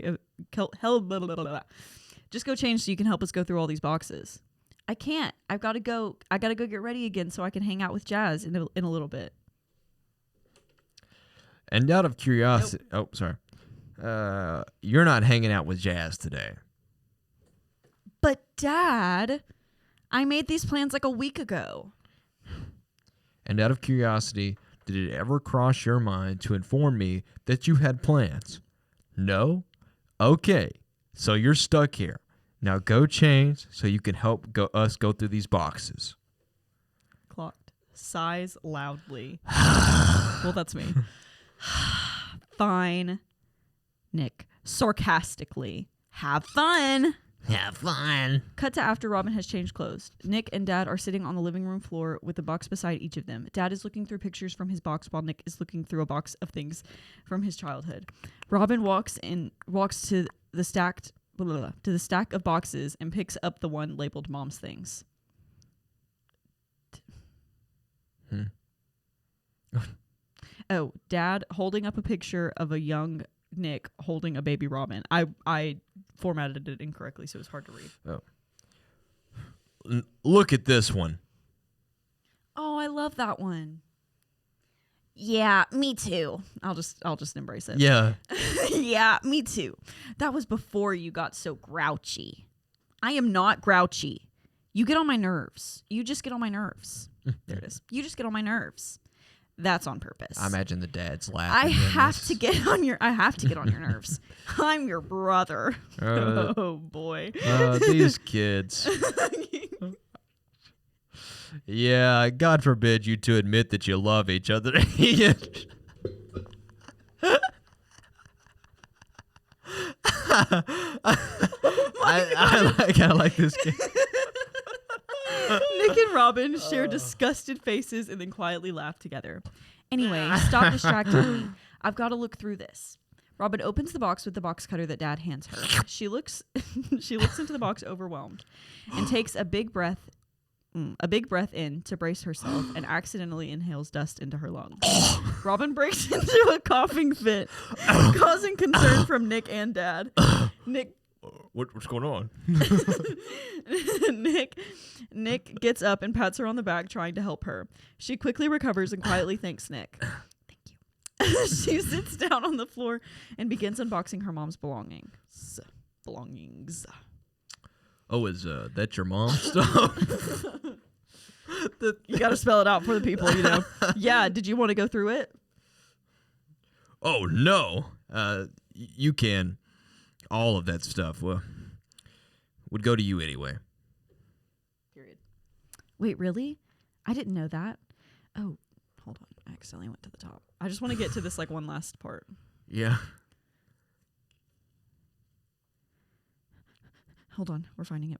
[SPEAKER 1] Just go change so you can help us go through all these boxes. I can't. I gotta go get ready again so I can hang out with Jazz in a little bit.
[SPEAKER 2] And out of curiosity,
[SPEAKER 1] nope.
[SPEAKER 2] Oh, sorry. You're not hanging out with Jazz today.
[SPEAKER 1] But Dad, I made these plans like a week ago.
[SPEAKER 2] And out of curiosity, did it ever cross your mind to inform me that you had plans? No? Okay. So you're stuck here. Now go change so you can help us go through these boxes.
[SPEAKER 1] Clocked. Sighs loudly. Well, that's me. Fine. Nick, sarcastically. Have fun.
[SPEAKER 2] Have fun.
[SPEAKER 1] Cut to after Robin has changed clothes. Nick and Dad are sitting on the living room floor with a box beside each of them. Dad is looking through pictures from his box while Nick is looking through a box of things from his childhood. Robin walks to the stack of boxes and picks up the one labeled Mom's Things. Oh, Dad holding up a picture of a young Nick holding a baby Robin. I formatted it incorrectly, so it's hard to read.
[SPEAKER 2] Oh. Look at this one.
[SPEAKER 1] Oh, I love that one. Yeah, me too. I'll just embrace it.
[SPEAKER 2] Yeah.
[SPEAKER 1] Yeah, me too. That was before you got so grouchy. I am not grouchy. You get on my nerves. You just get on my nerves. There it is. You just get on my nerves. That's on purpose.
[SPEAKER 2] I imagine the dad's laughing.
[SPEAKER 1] I have to get on your nerves. I'm your brother. Oh boy.
[SPEAKER 2] These kids.
[SPEAKER 3] Yeah, God forbid you to admit that you love each other. I kind of like this game.
[SPEAKER 1] Nick and Robin share disgusted faces and then quietly laugh together. Anyway, stop distracting me. I've got to look through this. Robin opens the box with the box cutter that Dad hands her. She looks into the box overwhelmed and takes a big breath in to brace herself and accidentally inhales dust into her lungs. Robin breaks into a coughing fit, causing concern from Nick and Dad. Nick
[SPEAKER 3] What's going on?
[SPEAKER 1] Nick gets up and pats her on the back, trying to help her. She quickly recovers and quietly thanks Nick. Thank you. She sits down on the floor and begins unboxing her mom's belongings.
[SPEAKER 3] Oh, is that your mom's stuff?
[SPEAKER 1] You got to spell it out for the people, you know. Yeah, did you want to go through it?
[SPEAKER 3] Oh, no. You can. All of that stuff would go to you anyway.
[SPEAKER 1] Period. Wait, really? I didn't know that. Oh, hold on. I accidentally went to the top. I just want to get to this one last part.
[SPEAKER 3] Yeah.
[SPEAKER 1] Hold on. We're finding it.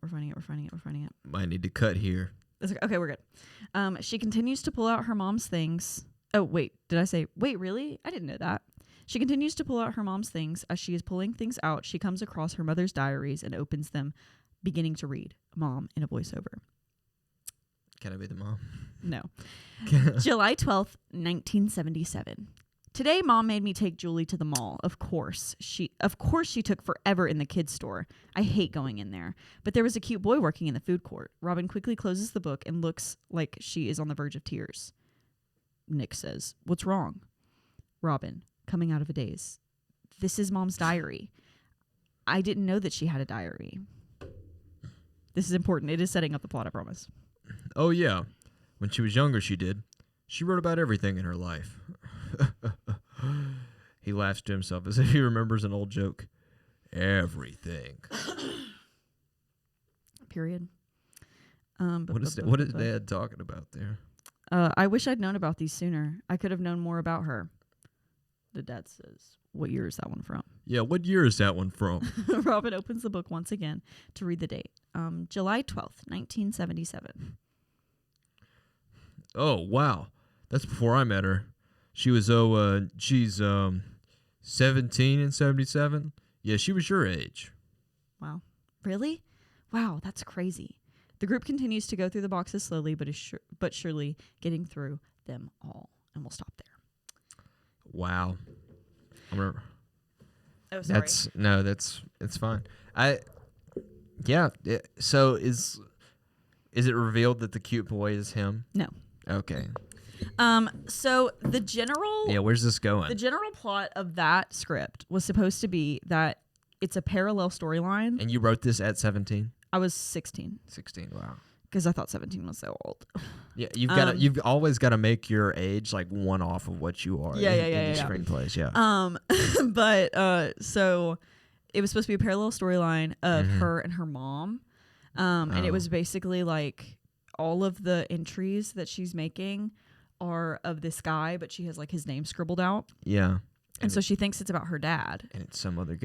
[SPEAKER 3] Might need to cut here.
[SPEAKER 1] Okay, we're good. She continues to pull out her mom's things. Oh, wait. Did I say, wait, really? I didn't know that. She continues to pull out her mom's things. As she is pulling things out, she comes across her mother's diaries and opens them, beginning to read. Mom in a voiceover.
[SPEAKER 3] Can I be the mom?
[SPEAKER 1] No. July 12th, 1977. Today, Mom made me take Julie to the mall. Of course she took forever in the kids' store. I hate going in there. But there was a cute boy working in the food court. Robin quickly closes the book and looks like she is on the verge of tears. Nick says, "What's wrong?" Robin, coming out of a daze. "This is Mom's diary. I didn't know that she had a diary." This is important. It is setting up the plot, I promise.
[SPEAKER 3] Oh, yeah. When she was younger, she did. She wrote about everything in her life. He laughs to himself as if he remembers an old joke. Everything.
[SPEAKER 1] Period.
[SPEAKER 3] What is Dad talking about there?
[SPEAKER 1] I wish I'd known about these sooner. I could have known more about her. The dad says, "What year is that one from?"
[SPEAKER 3] Yeah, what year is that one from?
[SPEAKER 1] Robin opens the book once again to read the date. July 12th, 1977.
[SPEAKER 3] Oh, wow. That's before I met her. She's 17 in 77. Yeah, she was your age.
[SPEAKER 1] Wow. Really? Wow, that's crazy. The group continues to go through the boxes slowly, but surely getting through them all. And we'll stop there.
[SPEAKER 3] Wow.
[SPEAKER 1] Oh, sorry.
[SPEAKER 3] It's fine. So is it revealed that the cute boy is him?
[SPEAKER 1] No.
[SPEAKER 3] Okay.
[SPEAKER 1] So the general...
[SPEAKER 3] Yeah, where's this going?
[SPEAKER 1] The general plot of that script was supposed to be that it's a parallel storyline.
[SPEAKER 3] And you wrote this at 17?
[SPEAKER 1] I was 16.
[SPEAKER 3] 16, wow.
[SPEAKER 1] Because I thought 17 was so old.
[SPEAKER 3] Yeah, you've always got to make your age like one off of what you are in your screenplays, yeah.
[SPEAKER 1] But so it was supposed to be a parallel storyline of her and her mom. And it was basically like all of the entries that she's making are of this guy, but she has like his name scribbled out.
[SPEAKER 3] Yeah.
[SPEAKER 1] And so she thinks it's about her dad.
[SPEAKER 3] And it's some other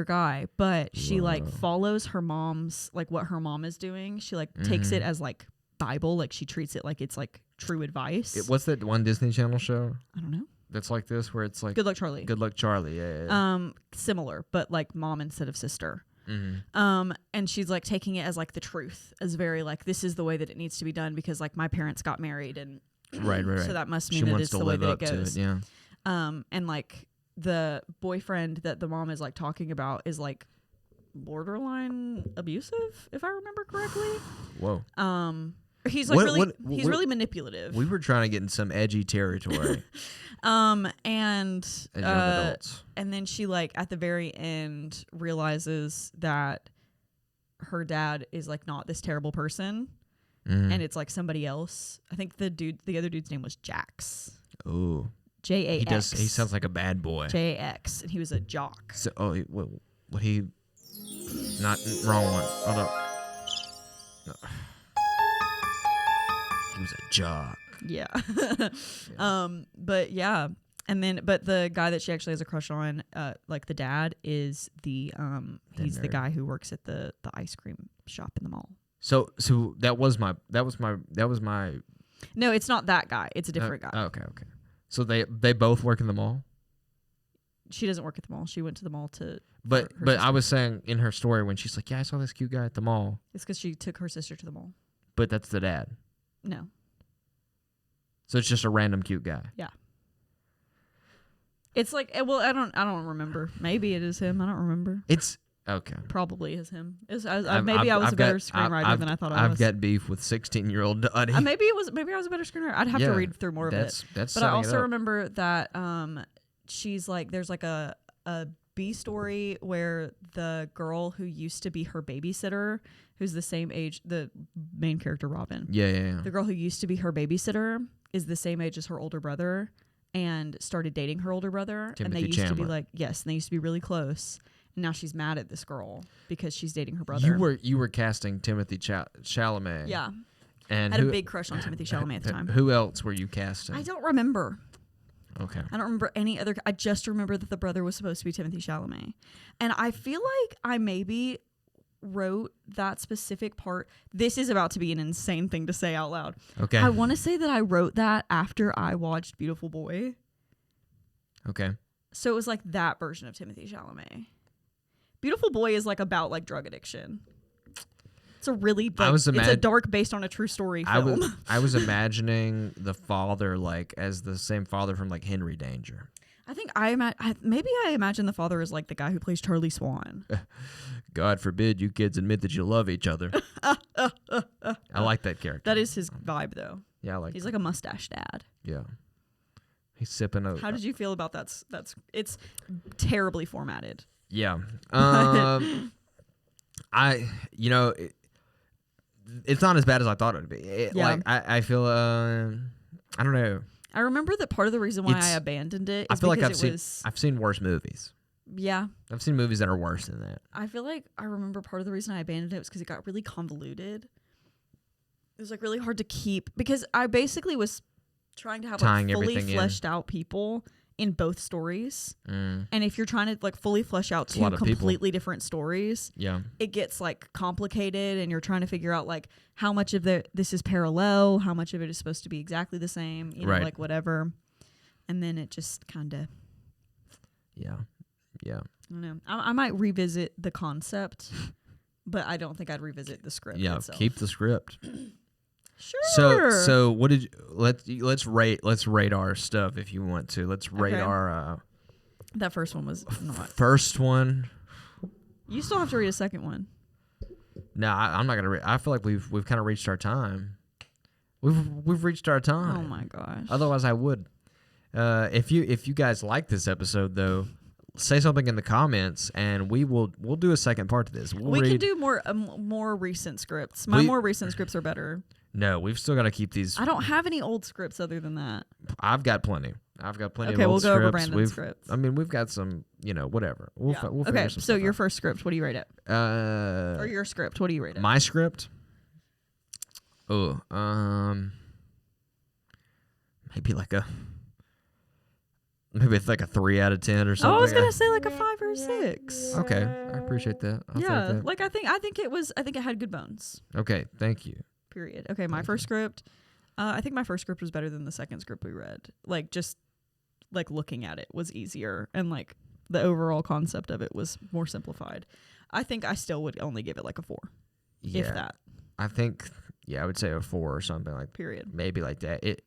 [SPEAKER 3] guy.
[SPEAKER 1] But she like follows her mom's, like what her mom is doing. She like takes it as like Bible. Like she treats it like it's like true advice.
[SPEAKER 3] What's that one Disney Channel show?
[SPEAKER 1] I don't know.
[SPEAKER 3] That's like this where it's like...
[SPEAKER 1] Good Luck Charlie.
[SPEAKER 3] Good Luck Charlie, yeah.
[SPEAKER 1] Similar, but like mom instead of sister. And she's like taking it as like the truth, as very like this is the way that it needs to be done because like my parents got married and
[SPEAKER 3] right.
[SPEAKER 1] So that must mean that it's the way that it goes.
[SPEAKER 3] Yeah.
[SPEAKER 1] And like the boyfriend that the mom is like talking about is like borderline abusive, if I remember correctly.
[SPEAKER 3] Whoa.
[SPEAKER 1] He's like really manipulative.
[SPEAKER 3] We were trying to get in some edgy territory.
[SPEAKER 1] And
[SPEAKER 3] as young adults.
[SPEAKER 1] And then she like at the very end realizes that her dad is like not this terrible person. And it's like somebody else. I think the other dude's name was Jax.
[SPEAKER 3] Oh.
[SPEAKER 1] Jax.
[SPEAKER 3] He sounds like a bad boy.
[SPEAKER 1] Jax, and he was a jock.
[SPEAKER 3] So, what he? Not wrong one. Hold up. No. He was a jock.
[SPEAKER 1] Yeah. But yeah. And then, but the guy that she actually has a crush on, like the dad, is he's the guy who works at the ice cream shop in the mall.
[SPEAKER 3] So that was my.
[SPEAKER 1] No, it's not that guy. It's a different guy.
[SPEAKER 3] Okay. So they both work in the mall.
[SPEAKER 1] She doesn't work at the mall. She went to the mall to.
[SPEAKER 3] But I was saying in her story when she's like, yeah, I saw this cute guy at the mall.
[SPEAKER 1] It's because she took her sister to the mall.
[SPEAKER 3] But that's the dad.
[SPEAKER 1] No.
[SPEAKER 3] So it's just a random cute guy.
[SPEAKER 1] Yeah. It's like, well, I don't remember. Maybe it is him. I don't remember.
[SPEAKER 3] It's okay.
[SPEAKER 1] Probably is him. Maybe I was a better screenwriter than I thought I was.
[SPEAKER 3] I've got beef with 16-year-old Dottie.
[SPEAKER 1] Maybe I was a better screenwriter. I'd have to read through more of it. But I also remember that she's like, there's like a B story where the girl who used to be her babysitter, who's the same age, the main character Robin.
[SPEAKER 3] Yeah.
[SPEAKER 1] The girl who used to be her babysitter is the same age as her older brother and started dating her older brother.
[SPEAKER 3] Timothy
[SPEAKER 1] and they used
[SPEAKER 3] Chandler.
[SPEAKER 1] to be like, yes, and they used to be really close. And now she's mad at this girl because she's dating her brother.
[SPEAKER 3] You were casting Timothy Chalamet.
[SPEAKER 1] Yeah.
[SPEAKER 3] And
[SPEAKER 1] I had a big crush on Timothy Chalamet at the time.
[SPEAKER 3] Who else were you casting?
[SPEAKER 1] I don't remember.
[SPEAKER 3] Okay.
[SPEAKER 1] I don't remember any other. I just remember that the brother was supposed to be Timothy Chalamet. And I feel like I maybe wrote that specific part. This is about to be an insane thing to say out loud.
[SPEAKER 3] Okay.
[SPEAKER 1] I want to say that I wrote that after I watched Beautiful Boy.
[SPEAKER 3] Okay.
[SPEAKER 1] So it was like that version of Timothy Chalamet. Beautiful Boy is like about like drug addiction. It's a really it's a dark based on a true story film.
[SPEAKER 3] I was imagining the father like as the same father from like Henry Danger.
[SPEAKER 1] I think maybe I imagine the father is like the guy who plays Charlie Swan.
[SPEAKER 3] God forbid you kids admit that you love each other. I like that character.
[SPEAKER 1] That is his vibe though.
[SPEAKER 3] Yeah, I like
[SPEAKER 1] He's like a mustache dad.
[SPEAKER 3] Yeah. He's sipping a...
[SPEAKER 1] How did you feel about that? It's terribly formatted.
[SPEAKER 3] Yeah. It's not as bad as I thought it would be. Like I feel I don't know.
[SPEAKER 1] I remember that part of the reason why I abandoned it is
[SPEAKER 3] I feel like
[SPEAKER 1] because
[SPEAKER 3] I've seen worse movies.
[SPEAKER 1] Yeah.
[SPEAKER 3] I've seen movies that are worse than that.
[SPEAKER 1] I feel like I remember part of the reason I abandoned it was because it got really convoluted. It was like really hard to keep because I basically was trying to have like fully fleshed out people in both stories. And if you're trying to like fully flesh out two completely different stories, it gets like complicated and you're trying to figure out like how much of this is parallel, how much of it is supposed to be exactly the same, you know, like whatever. And then it just kind of
[SPEAKER 3] Yeah.
[SPEAKER 1] I don't know. I might revisit the concept, but I don't think I'd revisit the script itself.
[SPEAKER 3] Keep the script.
[SPEAKER 1] Sure.
[SPEAKER 3] So what did let's rate our stuff if you want to. Let's rate our
[SPEAKER 1] that first one was not.
[SPEAKER 3] First one.
[SPEAKER 1] You still have to read a second one.
[SPEAKER 3] No, I'm not gonna read. I feel like we've kind of reached our time. We've reached our time.
[SPEAKER 1] Oh my gosh.
[SPEAKER 3] Otherwise I would. If you guys like this episode though, say something in the comments and we'll do a second part to this.
[SPEAKER 1] We can do more recent scripts. My more recent scripts are better.
[SPEAKER 3] No, we've still got to keep these.
[SPEAKER 1] I don't have any old scripts other than that.
[SPEAKER 3] I've got plenty. Of old scripts.
[SPEAKER 1] Okay, we'll go over Brandon's scripts.
[SPEAKER 3] I mean, we've got some, whatever. We'll
[SPEAKER 1] okay, so your first script, what do you rate it? Or your script, what do you rate it?
[SPEAKER 3] My script? Oh, maybe it's like a 3 out of 10 or something.
[SPEAKER 1] Oh, I was gonna say like a 5 or a 6.
[SPEAKER 3] Okay, I appreciate that. I'll take that.
[SPEAKER 1] Like I think it had good bones.
[SPEAKER 3] Okay, thank you.
[SPEAKER 1] Period. Okay, my first script. I think my first script was better than the second script we read. Like just like looking at it was easier, and like the overall concept of it was more simplified. I think I still would only give it like a 4, if that.
[SPEAKER 3] I think I would say a 4 or something like.
[SPEAKER 1] Period.
[SPEAKER 3] Maybe like that. It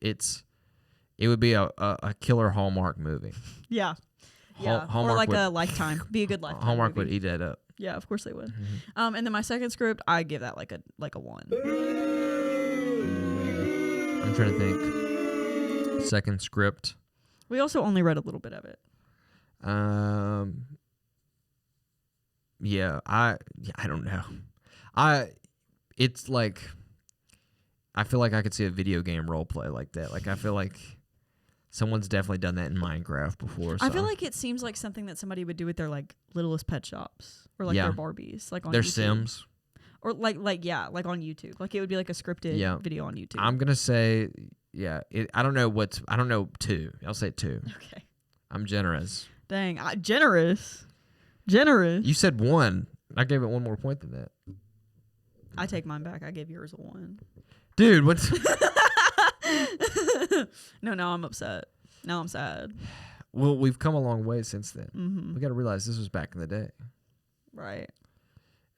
[SPEAKER 3] would be a killer Hallmark movie.
[SPEAKER 1] Yeah.
[SPEAKER 3] Hallmark
[SPEAKER 1] or like a Lifetime. Be a good Lifetime
[SPEAKER 3] Hallmark
[SPEAKER 1] movie.
[SPEAKER 3] would eat that up.
[SPEAKER 1] Yeah, of course they would. Mm-hmm. And then my second script, I give that like a 1.
[SPEAKER 3] I'm trying to think. Second script.
[SPEAKER 1] We also only read a little bit of it.
[SPEAKER 3] I don't know. It's like I feel like I could see a video game role play like that. Like I feel like someone's definitely done that in Minecraft before. So.
[SPEAKER 1] I feel like it seems like something that somebody would do with their like Littlest Pet Shops or like their Barbies, like on
[SPEAKER 3] their
[SPEAKER 1] YouTube.
[SPEAKER 3] Sims.
[SPEAKER 1] Or like on YouTube. Like it would be like a scripted video on YouTube.
[SPEAKER 3] I'm gonna say I don't know 2. I'll say 2.
[SPEAKER 1] Okay.
[SPEAKER 3] I'm generous.
[SPEAKER 1] Dang, generous.
[SPEAKER 3] You said 1. I gave it 1 more point than that.
[SPEAKER 1] I take mine back. I gave yours a 1.
[SPEAKER 3] Dude, what's
[SPEAKER 1] No, now I'm upset. Now I'm sad.
[SPEAKER 3] Well, we've come a long way since then.
[SPEAKER 1] Mm-hmm.
[SPEAKER 3] We got to realize this was back in the day.
[SPEAKER 1] Right.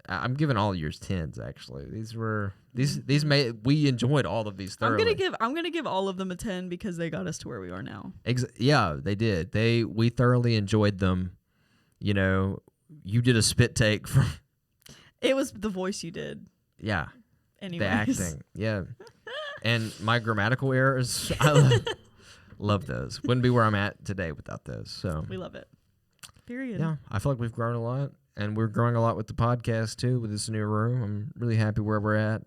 [SPEAKER 3] I'm giving all yours 10s actually. We enjoyed all of these thoroughly.
[SPEAKER 1] I'm gonna give all of them a 10 because they got us to where we are now.
[SPEAKER 3] Yeah, they did. We thoroughly enjoyed them. You know, you did a spit take from.
[SPEAKER 1] It was the voice you did.
[SPEAKER 3] Yeah.
[SPEAKER 1] Anyways.
[SPEAKER 3] The acting. Yeah. And my grammatical errors, I love those. Wouldn't be where I'm at today without those. So
[SPEAKER 1] we love it. Period.
[SPEAKER 3] Yeah, I feel like we've grown a lot. And we're growing a lot with the podcast, too, with this new room. I'm really happy where we're at.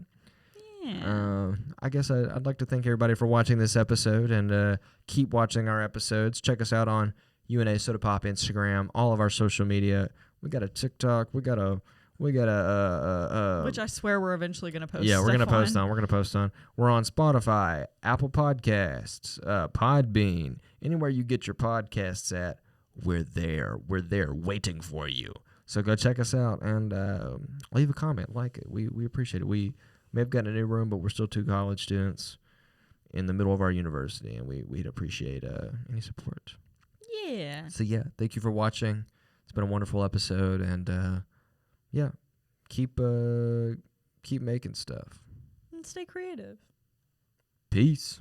[SPEAKER 1] Yeah.
[SPEAKER 3] I guess I'd like to thank everybody for watching this episode and keep watching our episodes. Check us out on UNA Soda Pop Instagram, all of our social media. We got a TikTok. We got a which
[SPEAKER 1] I swear we're eventually going to post.
[SPEAKER 3] Yeah, we're going to post
[SPEAKER 1] on.
[SPEAKER 3] We're going to post on. We're on Spotify, Apple Podcasts, Podbean, anywhere you get your podcasts at. We're there. We're there waiting for you. So go check us out and leave a comment, like it. We appreciate it. We may have gotten a new room, but we're still 2 college students in the middle of our university, and we'd appreciate any support.
[SPEAKER 1] Yeah.
[SPEAKER 3] So yeah, thank you for watching. It's been a wonderful episode, and yeah, keep making stuff.
[SPEAKER 1] And stay creative.
[SPEAKER 3] Peace.